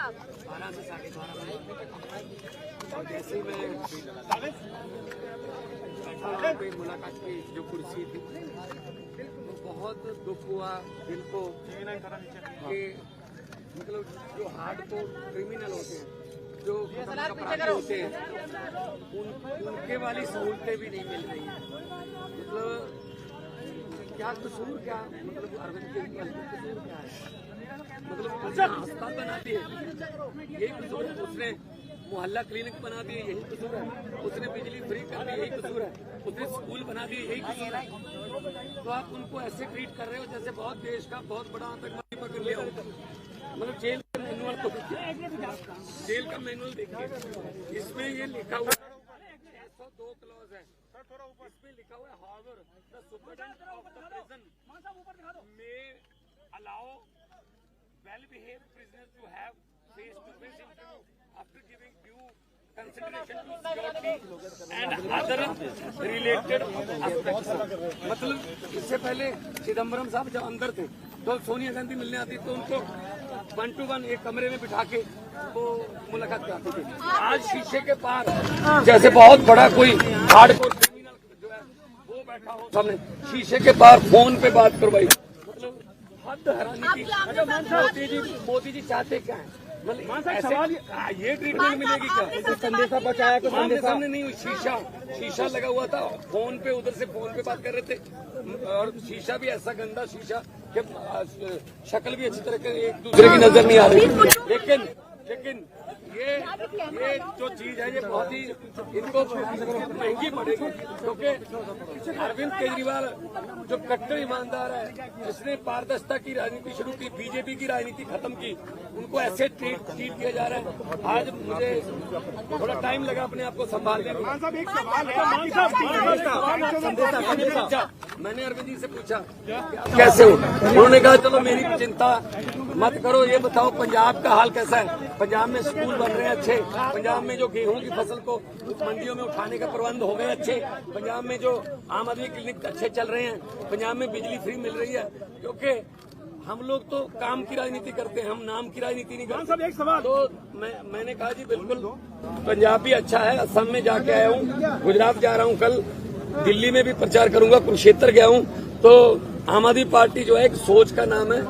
12 से 12:30 और जैसे मैं पे मुलाकात की जो कुर्सी थी तो बहुत दुख हुआ दिल को कि मतलब जो हार्डकोर क्रिमिनल होते हैं, जो अपराधी होते हैं, उनके वाली सहूलतें भी नहीं मिल रही हैं। मतलब क्या कसूर, क्या मतलब अरविंद केजरीवाल का कसूर क्या है? मतलब अस्पताल बना दिए, यही कसूर है। उसने मोहल्ला क्लिनिक बना दिए, यही कसूर है। उसने बिजली फ्री कर दी, यही कसूर है। उसने स्कूल बना दिए, यही कसूर है। तो आप उनको ऐसे ट्रीट कर रहे हो जैसे बहुत देश का बहुत बड़ा आतंकवादी पकड़ लिया हो। मतलब जेल का मैनुअल तो जेल का मैनुअल देखिए, इसमें ये लिखा हुआ 602 क्लॉज है। इसमें लिखा हुआ है however the superintendent of the prison may allow well behaved prisoners to have face to face interview after giving due consideration to security and other related aspects. मतलब इससे पहले चिदम्बरम साहब जब अंदर थे तो सोनिया गांधी मिलने आती तो उनको 1 to 1 एक कमरे में बिठा के वो मुलाकात कराते थे। आज शीशे के पार जैसे बहुत बड़ा कोई हार्डकोर क्रिमिनल जो है वो बैठा हो सामने, शीशे के पार फोन पे बात करवाई। मतलब हद हैरानी की। मोदी जी चाहते क्या है? मतलब ऐसे ये ट्रीटमेंट मिलेगी क्या? संदेशा बचाया तो सामने नहीं हुई, शीशा लगा हुआ था, फोन पे उधर से फोन पे बात कर रहे थे और शीशा भी ऐसा गंदा शीशा कि शक्ल भी अच्छी तरह एक दूसरे की नजर नहीं आ रही। लेकिन ये जो चीज है ये बहुत ही इनको महंगी पड़ेगी, क्योंकि अरविंद केजरीवाल जो कट्टर ईमानदार है, जिसने पारदर्शिता की राजनीति शुरू की, बीजेपी की राजनीति खत्म की, उनको ऐसे ट्रीट किया जा रहा है। आज मुझे थोड़ा टाइम लगा अपने आप को संभालने में। मैंने अरविंद जी से पूछा कैसे हो, उन्होंने कहा चलो मेरी चिंता मत करो, ये बताओ पंजाब का हाल कैसा है? पंजाब में स्कूल बन रहे हैं अच्छे, पंजाब में जो गेहूं की फसल को मंडियों में उठाने का प्रबंध हो गए अच्छे, पंजाब में जो आम आदमी क्लिनिक अच्छे चल रहे हैं, पंजाब में बिजली फ्री मिल रही है। क्योंकि हम लोग तो काम की राजनीति करते हैं, हम नाम की राजनीति नहीं करते। एक सवाल तो मैंने कहा जी बिल्कुल पंजाब भी अच्छा है। असम में जाके आया हूँ, गुजरात जा रहा हूँ, कल दिल्ली में भी प्रचार करूंगा, कुरुक्षेत्र गया हूँ। तो आम आदमी पार्टी जो है एक सोच का नाम है।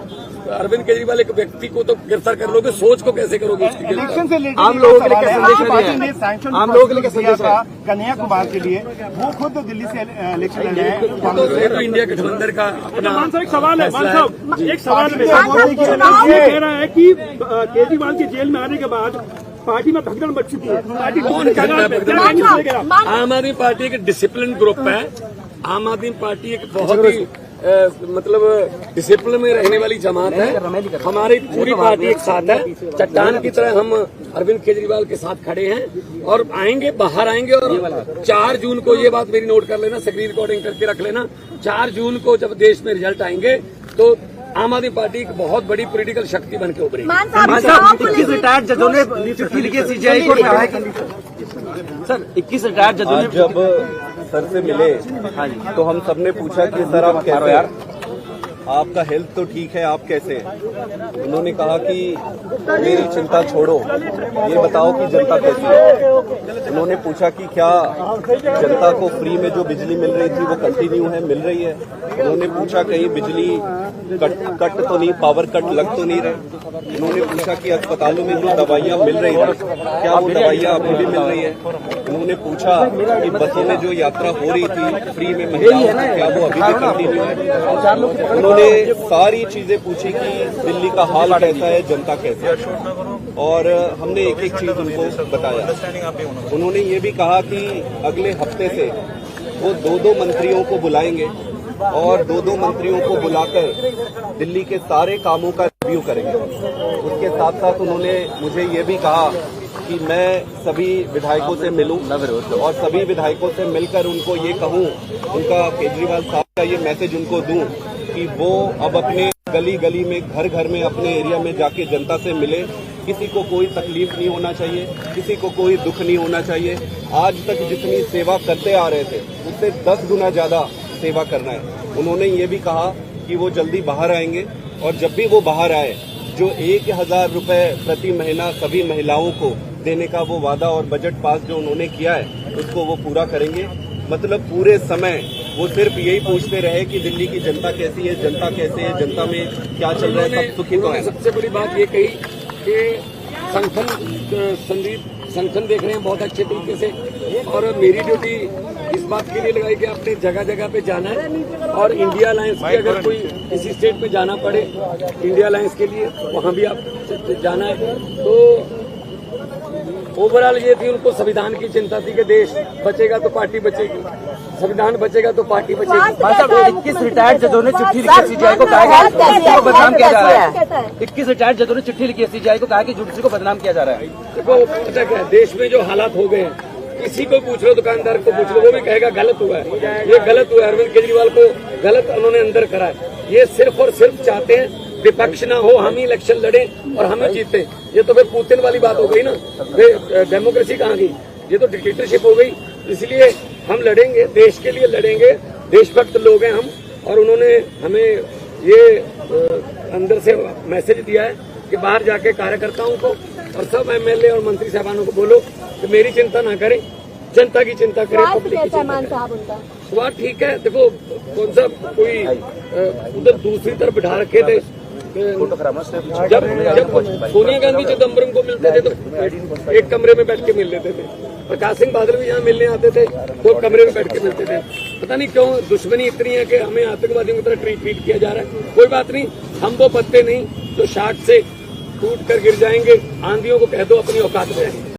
अरविंद केजरीवाल एक व्यक्ति को तो गिरफ्तार कर लोगे, सोच को कैसे करोगे उसकी गिरफ्तार? आम लोगों के लिए क्या संदेश दिया? आम लोगों के लिए क्या संदेश है? कन्हैया कुमार के लिए वो खुद दिल्ली से इलेक्शन लड़ रहे हैं। तो इंडिया गठबंधन का अपना एक सवाल है, एक सवाल कह रहा है कि केजरीवाल के जेल में आने के बाद पार्टी में भगदड़ मच चुकी है। पार्टी आम आदमी पार्टी एक डिसिप्लिन ग्रुप है। आम आदमी पार्टी एक बहुत ही मतलब डिसिप्लिन में रहने वाली जमात है। हमारी पूरी पार्टी एक साथ है, चट्टान की तरह हम अरविंद केजरीवाल के साथ खड़े हैं और आएंगे, बाहर आएंगे। और 4 जून को ये बात मेरी नोट कर लेना, स्क्रीन रिकॉर्डिंग करके रख लेना, 4 जून को जब देश में रिजल्ट आएंगे तो आम आदमी पार्टी एक बहुत बड़ी पॉलिटिकल शक्ति बन के उभरेगी। 21 रिटायर्ड जजों ने सीजीआई को सर 21 रिटायर्ड जजों ने जब सर से मिले तो हम सबने पूछा कि सर आप कैसे हैं? आपका हेल्थ तो ठीक है, आप कैसे हैं? उन्होंने कहा कि मेरी चिंता छोड़ो, ये बताओ कि जनता कैसी है। उन्होंने पूछा कि क्या जनता को फ्री में जो बिजली मिल रही थी वो कंटिन्यू है, मिल रही है? उन्होंने पूछा कहीं बिजली कट तो नहीं, पावर कट लग तो नहीं रहे? उन्होंने पूछा कि अस्पतालों में जो दवाइयाँ मिल रही थी क्या वो दवाइयाँ अभी भी मिल रही है? उन्होंने पूछा कि बसों में जो यात्रा हो रही थी फ्री में महिलाओं की, क्या वो अभी भी कंटिन्यू है? उन्होंने सारी चीजें पूछी कि दिल्ली का हाल कैसा है, जनता कैसा है, और हमने एक एक चीज उनको बताया। उन्होंने ये भी कहा कि अगले हफ्ते से वो 2-2 मंत्रियों को बुलाएंगे और 2-2 मंत्रियों को बुलाकर दिल्ली के सारे कामों का रिव्यू करेंगे। उसके साथ साथ उन्होंने मुझे ये भी कहा कि मैं सभी विधायकों से मिलूं और सभी विधायकों से मिलकर उनको ये कहूं, उनका केजरीवाल साहब का ये मैसेज उनको दूं कि वो अब अपने गली गली में, घर घर में, अपने एरिया में जाके जनता से मिले। किसी को कोई तकलीफ नहीं होना चाहिए, किसी को कोई दुख नहीं होना चाहिए। आज तक जितनी सेवा करते आ रहे थे उससे 10 गुना ज्यादा सेवा करना है। उन्होंने ये भी कहा कि वो जल्दी बाहर आएंगे और जब भी वो बाहर आए जो 1000 रुपए प्रति महीना सभी महिलाओं को देने का वो वादा और बजट पास जो उन्होंने किया है उसको वो पूरा करेंगे। मतलब पूरे समय वो सिर्फ यही पूछते रहे कि दिल्ली की जनता कैसी है, जनता कैसे है, जनता में क्या चल रहा है, सब सुखी तो है। सबसे बड़ी बात ये कही कि संगठन देख रहे हैं बहुत अच्छे तरीके से, और मेरी ड्यूटी इस बात के लिए लगाई कि आपने जगह जगह पे जाना है, और इंडिया अलायंस की अगर कोई किसी स्टेट में जाना पड़े इंडिया अलायंस के लिए वहां भी आप जाना है। तो ओवरऑल ये थी, उनको संविधान की चिंता थी कि देश बचेगा तो पार्टी बचेगी, संविधान बचेगा तो पार्टी बचेगी। 21 रिटायर्ड जजों ने चिट्ठी लिखी सीजीआई को कहा कि जुडिशरी को बदनाम किया जा रहा है। 21 रिटायर्ड जजों ने चिट्ठी लिखी है सीजीआई को कहा कि जुडिशरी को बदनाम किया जा रहा है। देखो पता क्या है, देश में जो हालात हो गए हैं, किसी को पूछ लो, दुकानदार को पूछ लो, वो भी कहेगा गलत हुआ है, ये गलत हुआ है, अरविंद केजरीवाल को गलत उन्होंने अंदर करा है। ये सिर्फ और सिर्फ चाहते हैं विपक्ष ना हो, हम ही इलेक्शन लड़ें और हम ही जीते। ये तो फिर पुतिन वाली बात हो गई ना, फिर डेमोक्रेसी कहाँ गई, ये तो डिक्टेटरशिप हो गई। इसलिए हम लड़ेंगे, देश के लिए लड़ेंगे, देशभक्त लोग हैं हम, और उन्होंने हमें ये अंदर से मैसेज दिया है कि बाहर जाके कार्यकर्ताओं को और सब एमएलए और मंत्री साहबानों को बोलो कि मेरी चिंता ना करें, जनता की चिंता करें, पब्लिक की चिंता करें। स्वाद ठीक है, देखो कौन सा कोई उधर दूसरी तरफ बिठा रखे थे। जब सोनिया गांधी चिदम्बरम को मिलते थे तो एक कमरे में बैठ के मिल लेते थे, प्रकाश सिंह बादल भी यहाँ मिलने आते थे तो कमरे में बैठ के मिलते थे। पता नहीं क्यों दुश्मनी इतनी है कि हमें आतंकवादियों की तरह ट्रीट किया जा रहा है। कोई बात नहीं, हम वो पत्ते नहीं जो शाख से टूट कर गिर जाएंगे। आंधियों को कह दो अपनी औकात में आएंगे।